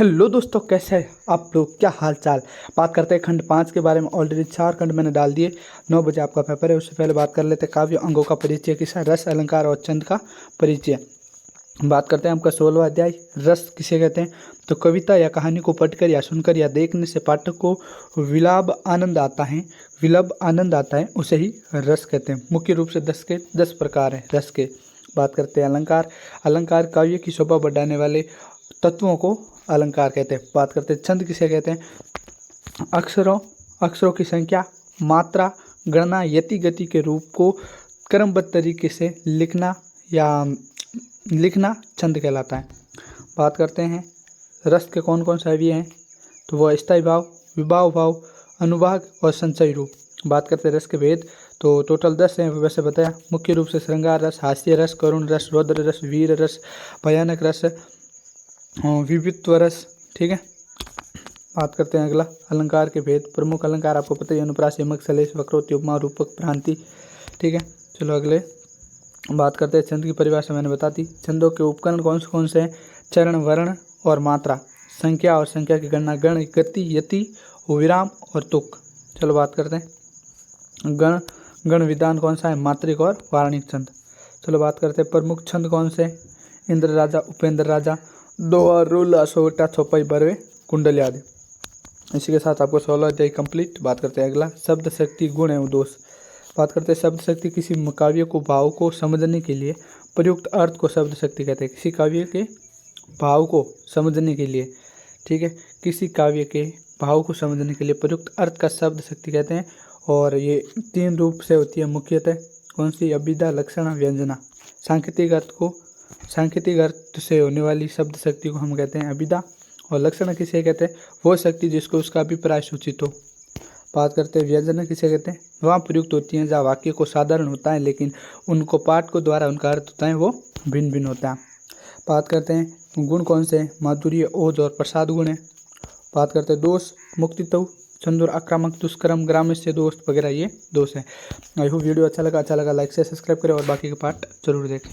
Hello दोस्तों, कैसे हैं आप लोग? क्या हाल चाल। बात करते हैं खंड 5 के बारे में। ऑलरेडी 4 खंड मैंने डाल दिए। 9 बजे आपका पेपर है। उससे पहले बात कर लेते हैं काव्य अंगों का परिचय, किसा रस, अलंकार और छंद का परिचय। बात करते हैं आपका 16वां अध्याय, रस किसे कहते हैं। तो कविता या कहानी को पढ़कर या सुनकर या देखने से पाठक को विलाप आनंद आता है, उसे ही रस कहते हैं। मुख्य रूप से 10 प्रकार हैं रस के। बात करते हैं अलंकार। अलंकार काव्य की शोभा बढ़ाने वाले तत्वों को अलंकार कहते हैं। बात करते हैं छंद किसे कहते हैं। अक्षरों की संख्या, मात्रा, गणना, यति, गति के रूप को क्रमबद्ध तरीके से लिखना छंद कहलाता है। बात करते हैं रस के कौन कौन से अवयव हैं। तो वो स्थायी भाव, विभाव भाव, अनुभाग और संचयी रूप। बात करते हैं रस के भेद। तो टोटल 10 हैं, वैसे बताया। मुख्य रूप से श्रृंगार रस, हास्य रस, करुण रस, रौद्र रस, वीर रस, भयानक रस, विवित्व रस। ठीक है। बात करते हैं अगला, अलंकार के भेद। प्रमुख अलंकार आपको पता ही, अनुप्रास, यमक, सलेश, वक्रोक्ति, उपमा, रूपक, भ्रांति। ठीक है। चलो अगले बात करते हैं छंद की परिभाषा मैंने बता दी। छंदों के उपकरण कौन से हैं। चरण, वर्ण और मात्रा, संख्या और संख्या की गणना, गण, गति, यति, विराम और तुक। चलो बात करते हैं गण विधान कौन सा है, मात्रिक और वार्णिक छंद। चलो बात करते हैं प्रमुख छंद कौन से। इंद्र राजा, उपेंद्र राजा, दोहा, रूल, सोटा, चौपाई, बरवे, कुंडली आदि। इसी के साथ आपको 16 अध्याय कंप्लीट। बात करते हैं अगला, शब्द शक्ति, गुण एवं दोष। बात करते हैं शब्द शक्ति, किसी काव्य को भाव को समझने के लिए प्रयुक्त अर्थ को शब्द शक्ति कहते हैं। किसी काव्य के भाव को समझने के लिए, ठीक है, किसी काव्य के भाव को समझने के लिए प्रयुक्त अर्थ का शब्द शक्ति कहते हैं। और ये 3 रूप से होती है मुख्यतः। कौन सी, अभिधा, लक्षणा, व्यंजना। सांकेतिक अर्थ से होने वाली शब्द शक्ति को हम कहते हैं अभिधा। और लक्षण किसे कहते हैं, वो शक्ति जिसको उसका अभिप्राय सूचित हो। बात करते हैं व्यंजना किसे कहते हैं, वहाँ प्रयुक्त होती हैं जहाँ वाक्य को साधारण होता है लेकिन उनको पाठ को द्वारा उनका अर्थ होता है वो भिन्न भिन्न होता है। बात करते हैं गुण कौन से हैं, माधुर्य, ओज और प्रसाद गुण है। बात करते हैं दोष, मुक्तित्व, चंदुर, आक्रामक, दुष्कर्म, ग्राम्य दोष वगैरह, ये दोष है। आई होप वीडियो अच्छा लगा लाइक से सब्सक्राइब करें और बाकी के पार्ट जरूर देखें।